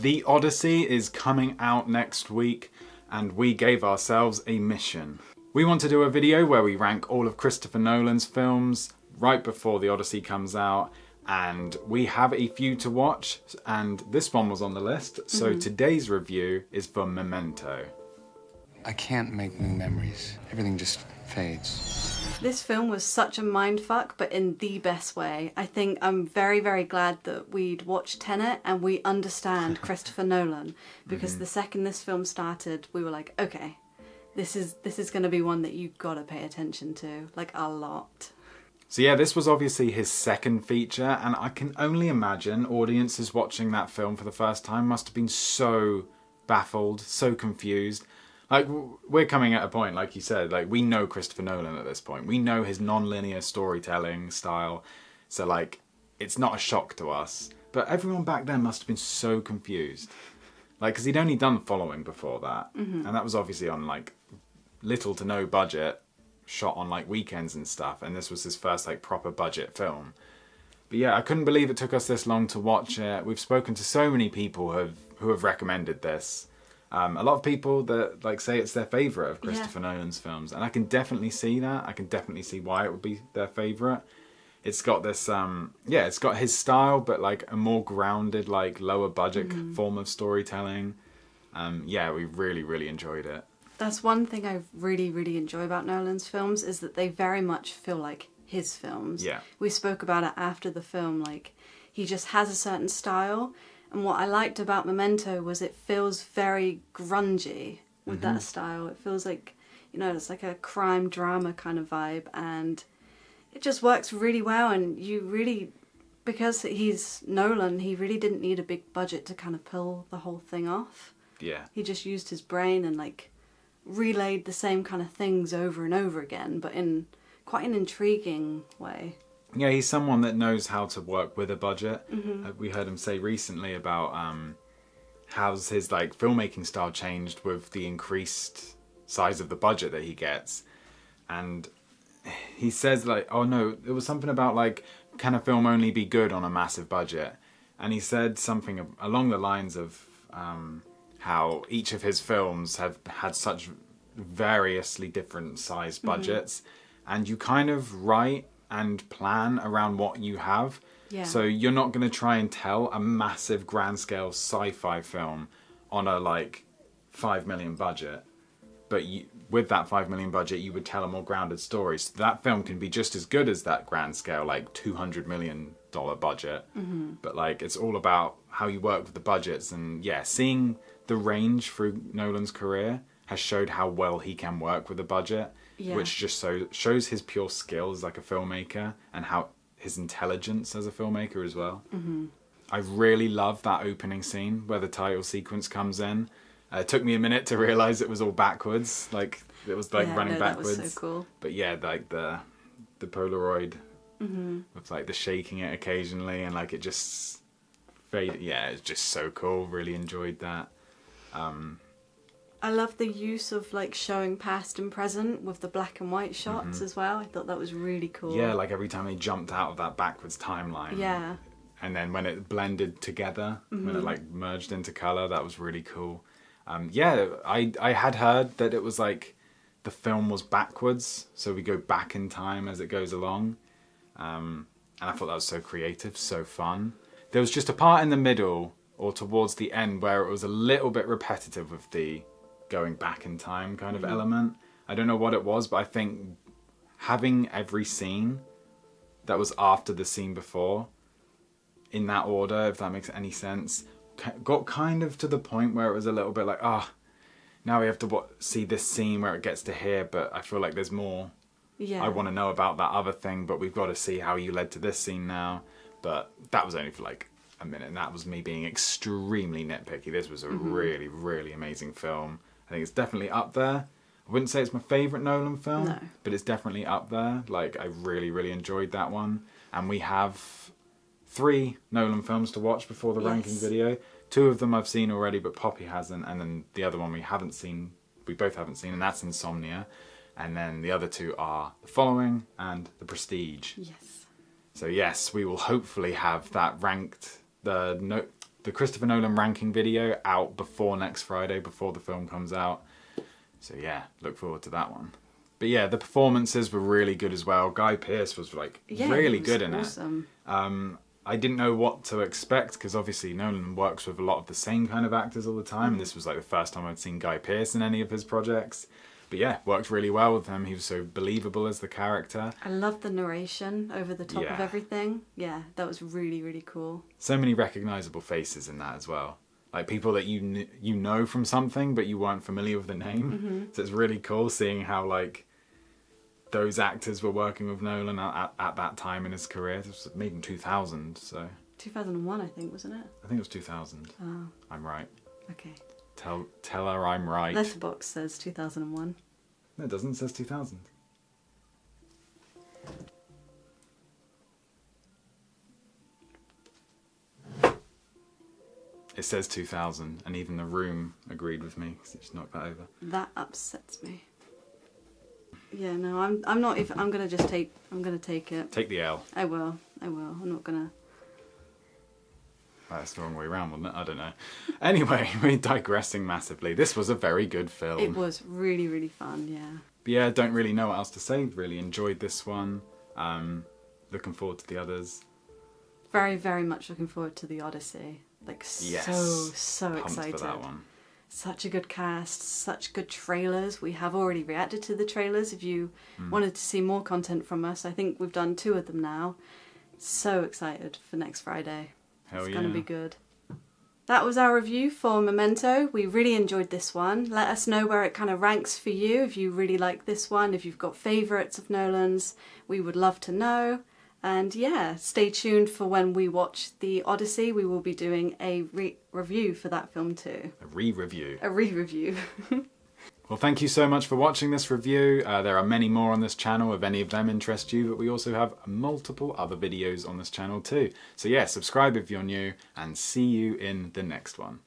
The Odyssey is coming out next week, and we gave ourselves a mission. We want to do a video where we rank all of Christopher Nolan's films right before The Odyssey comes out, and we have a few to watch, and this one was on the list, so today's review is for Memento. I can't make new memories. Everything just fades. This film was such a mindfuck, but in the best way. I think I'm very, very glad that we'd watched Tenet and we understand Christopher Nolan, because the second this film started, we were like, okay, this is going to be one that you've got to pay attention to, like a lot. So yeah, this was obviously his second feature, and I can only imagine audiences watching that film for the first time must have been so baffled, so confused. Like, we're coming at a point, like you said, like, we know Christopher Nolan at this point. We know his non-linear storytelling style. So, like, it's not a shock to us. But everyone back then must have been so confused. Like, because he'd only done Following before that. And that was obviously on, like, little to no budget, shot on, like, weekends and stuff. And this was his first, like, proper budget film. But yeah, I couldn't believe it took us this long to watch it. We've spoken to so many people who have recommended this. A lot of people that like say it's their favourite of Christopher Nolan's films, and I can definitely see that. I can definitely see why it would be their favourite. It's got this, it's got his style, but like a more grounded, like lower budget form of storytelling. We really, really enjoyed it. That's one thing I really, really enjoy about Nolan's films, is that they very much feel like his films. Yeah. We spoke about it after the film, like he just has a certain style. And what I liked about Memento was it feels very grungy with that style. It feels like, you know, it's like a crime drama kind of vibe, and it just works really well. And you really, because he's Nolan, he really didn't need a big budget to kind of pull the whole thing off. Yeah. He just used his brain and like relayed the same kind of things over and over again, but in quite an intriguing way. Yeah, he's someone that knows how to work with a budget. We heard him say recently about how's his like filmmaking style changed with the increased size of the budget that he gets. And he says like, oh no, it was something about like, can a film only be good on a massive budget? And he said something along the lines of how each of his films have had such variously different sized budgets, and you kind of write and plan around what you have. Yeah. So you're not going to try and tell a massive grand scale sci-fi film on a like 5 million budget, but with that 5 million budget you would tell a more grounded story. So that film can be just as good as that grand scale like $200 million budget. But like it's all about how you work with the budgets. And yeah, seeing the range through Nolan's career has showed how well he can work with a budget. Which just shows his pure skill as like a filmmaker, and how his intelligence as a filmmaker as well. I really love that opening scene where the title sequence comes in. It took me a minute to realise it was all backwards, like it was like running backwards. That was so cool. But yeah, like the Polaroid with like the shaking it occasionally, and like it just faded. Yeah, it's just so cool. Really enjoyed that. I love the use of like showing past and present with the black and white shots as well. I thought that was really cool. Yeah, like every time they jumped out of that backwards timeline. Yeah. And then when it blended together, when it like merged into colour, that was really cool. I had heard that it was like the film was backwards, so we go back in time as it goes along. And I thought that was so creative, so fun. There was just a part in the middle or towards the end where it was a little bit repetitive with the going back in time kind of element. I don't know what it was, but I think having every scene that was after the scene before in that order, if that makes any sense, got kind of to the point where it was a little bit like, now we have to see this scene where it gets to here, but I feel like there's more. I want to know about that other thing, but we've got to see how you led to this scene now. But that was only for like a minute, and that was me being extremely nitpicky. This was a really, really amazing film. I think it's definitely up there. I wouldn't say it's my favourite Nolan film, but it's definitely up there. Like, I really, really enjoyed that one. And we have 3 Nolan films to watch before the ranking video. 2 of them I've seen already, but Poppy hasn't. And then the other one we both haven't seen, and that's Insomnia. And then the other 2 are The Following and The Prestige. Yes. So yes, we will hopefully have that ranked, the the Christopher Nolan ranking video out before next Friday, before the film comes out. So yeah, look forward to that one. But yeah, the performances were really good as well. Guy Pearce was like really good in awesome. it. I didn't know what to expect because obviously Nolan works with a lot of the same kind of actors all the time. And this was like the first time I'd seen Guy Pearce in any of his projects. But yeah, worked really well with him. He was so believable as the character. I loved the narration over the top of everything. Yeah, that was really, really cool. So many recognisable faces in that as well. Like people that you know from something, but you weren't familiar with the name. So it's really cool seeing how like those actors were working with Nolan at that time in his career. It was made in 2000, so... 2001, I think, wasn't it? I think it was 2000. Oh. I'm right. Okay. Tell her I'm right. Letterboxd says 2001. No, it doesn't. It says 2000. It says 2000, and even The Room agreed with me because it just knocked that over. That upsets me. Yeah, no, I'm not. If I'm gonna just take, I'm gonna take it. Take the L. I will. I'm not gonna. That's the wrong way around, wasn't it? I don't know. Anyway, we're digressing massively. This was a very good film. It was really, really fun, yeah. But yeah, don't really know what else to say. Really enjoyed this one. Looking forward to the others. Very, very much looking forward to the Odyssey. Like, so Pumped excited. for that one. Such a good cast, such good trailers. We have already reacted to the trailers. If you wanted to see more content from us, I think we've done 2 of them now. So excited for next Friday. It's going to be good. That was our review for Memento. We really enjoyed this one. Let us know where it kind of ranks for you. If you really like this one, if you've got favourites of Nolan's, we would love to know. And yeah, stay tuned for when we watch the Odyssey. We will be doing a review for that film too. A re-review. A re-review. Well, thank you so much for watching this review. There are many more on this channel if any of them interest you, but we also have multiple other videos on this channel too. So yeah, subscribe if you're new, and see you in the next one.